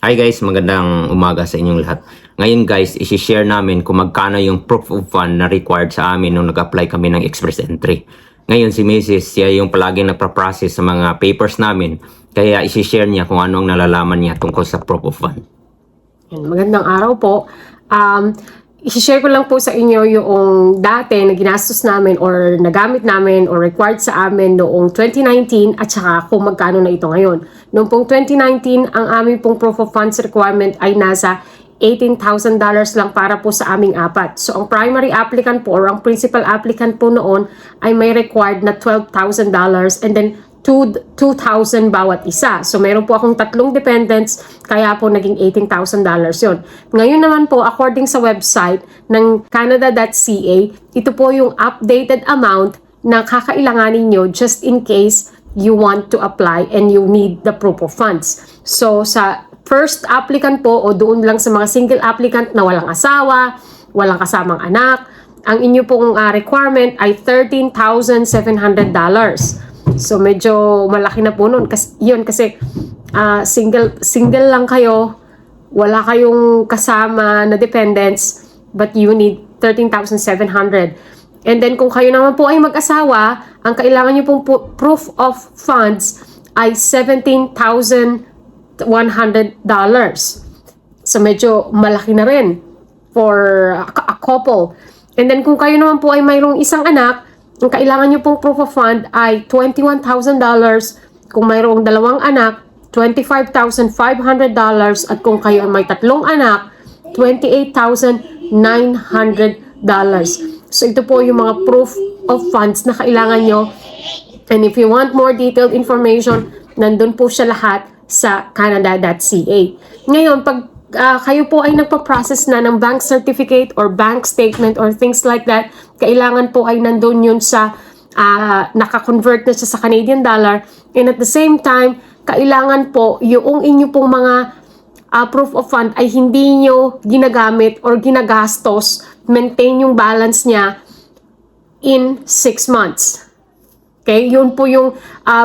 Hi guys, magandang umaga sa inyong lahat. Ngayon guys, isi-share namin kung magkano yung proof of fund na required sa amin nung nag-apply kami ng express entry. Ngayon si Mrs. siya yung palaging nagpa-process sa mga papers namin, kaya isi-share niya kung anong nalalaman niya tungkol sa proof of fund. Magandang araw po. I-share ko lang po sa inyo yung dati na ginastos namin or nagamit namin or required sa amin noong 2019 at saka kung magkano na ito ngayon. Noong pong 2019, ang aming pong proof of funds requirement ay nasa $18,000 lang para po sa aming apat. So, ang primary applicant po or ang principal applicant po noon ay may required na $12,000 and then $2,000 bawat isa. So, meron po akong tatlong dependents, kaya po naging $18,000 yun. Ngayon naman po, according sa website ng canada.ca, ito po yung updated amount na kakailanganin nyo just in case you want to apply and you need the proof of funds. So, sa first applicant po o doon lang sa mga single applicant na walang asawa, walang kasamang anak, ang inyo pong requirement ay $13,700. So medyo malaki na po nun kasi single lang kayo, wala kayong kasama na dependents, but you need $13,700. And then kung kayo naman po ay mag-asawa, ang kailangan niyo pong proof of funds ay $17,100. So medyo malaki na rin for a couple. And then kung kayo naman po ay mayroong isang anak, ang kailangan nyo pong proof of fund ay $21,000. Kung mayroong dalawang anak, $25,500. At kung kayo may tatlong anak, $28,900. So ito po yung mga proof of funds na kailangan nyo. And if you want more detailed information, nandun po siya lahat sa canada.ca. Ngayon, pag kayo po ay nagpa-process na ng bank certificate or bank statement or things like that, kailangan po ay nandun yun sa naka-convert na siya sa Canadian dollar. And at the same time, kailangan po yung inyo pong mga proof of fund ay hindi nyo ginagamit or ginagastos, maintain yung balance niya in 6 months. Okay? Yun po yung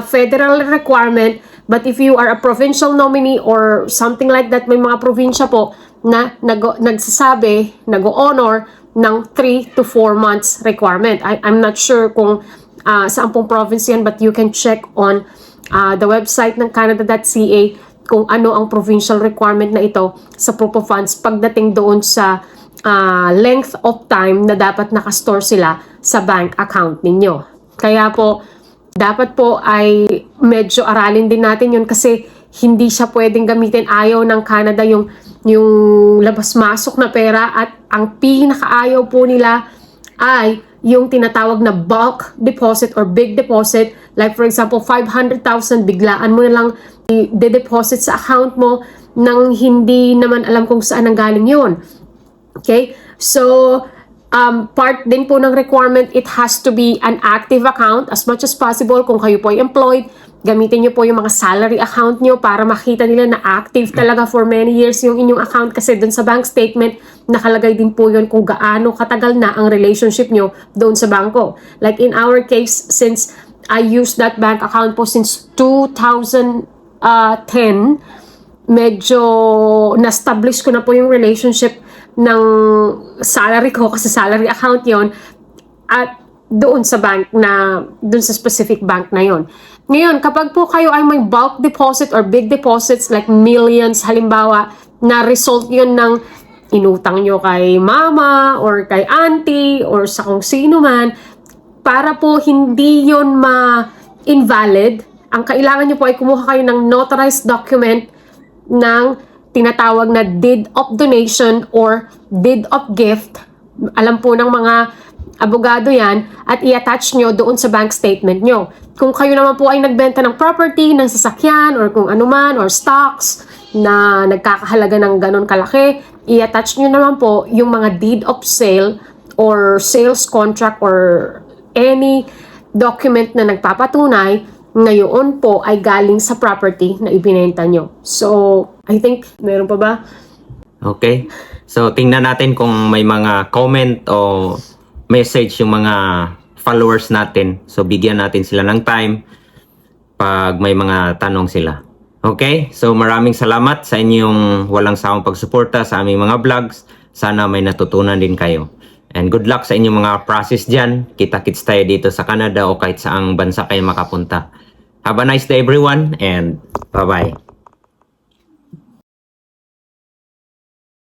federal requirement. But if you are a provincial nominee or something like that, may mga probinsya po na nagsasabi, nag-honor ng 3 to 4 months requirement. I'm not sure kung saan pong province yan, but you can check on the website ng canada.ca kung ano ang provincial requirement na ito sa proof of funds pagdating doon sa length of time na dapat nakastore sila sa bank account ninyo. Kaya po, dapat po ay medyo aralin din natin yun kasi hindi siya pwedeng gamitin. Ayaw ng Canada yung labas-masok na pera at ang pinakaayaw po nila ay yung tinatawag na bulk deposit or big deposit. Like for example, 500,000, biglaan mo na lang i-deposit sa account mo nang hindi naman alam kung saan ang galing yun. Okay? So, part din po ng requirement, it has to be an active account as much as possible. Kung kayo po ay employed, gamitin nyo po yung mga salary account nyo para makita nila na active talaga for many years yung inyong account kasi dun sa bank statement, nakalagay din po yun kung gaano katagal na ang relationship nyo doon sa bangko. Like in our case, since I used that bank account po since 2010, medyo na-establish ko na po yung relationship ng salary ko kasi salary account yon at doon sa bank na doon sa specific bank na yon. Ngayon, kapag po kayo ay may bulk deposit or big deposits like millions halimbawa na result yon ng inutang nyo kay mama or kay auntie or sa kung sino man, para po hindi yon ma-invalid, ang kailangan nyo po ay kumuha kayo ng notarized document ng tinatawag na deed of donation or deed of gift. Alam po ng mga abogado yan at i-attach nyo doon sa bank statement nyo. Kung kayo naman po ay nagbenta ng property, ng sasakyan or kung anuman or stocks na nagkakahalaga ng ganon kalaki, i-attach nyo naman po yung mga deed of sale or sales contract or any document na nagpapatunay ngayon po ay galing sa property na ibinenta nyo. So, I think, meron pa ba? Okay. So, tingnan natin kung may mga comment o message yung mga followers natin. So, bigyan natin sila ng time pag may mga tanong sila. Okay? So maraming salamat sa inyong walang sawang pagsuporta sa aming mga vlogs. Sana may natutunan din kayo. And good luck sa inyong mga process dyan. Kita-kits tayo dito sa Canada o kahit saang bansa kayo makapunta. Have a nice day everyone and bye-bye.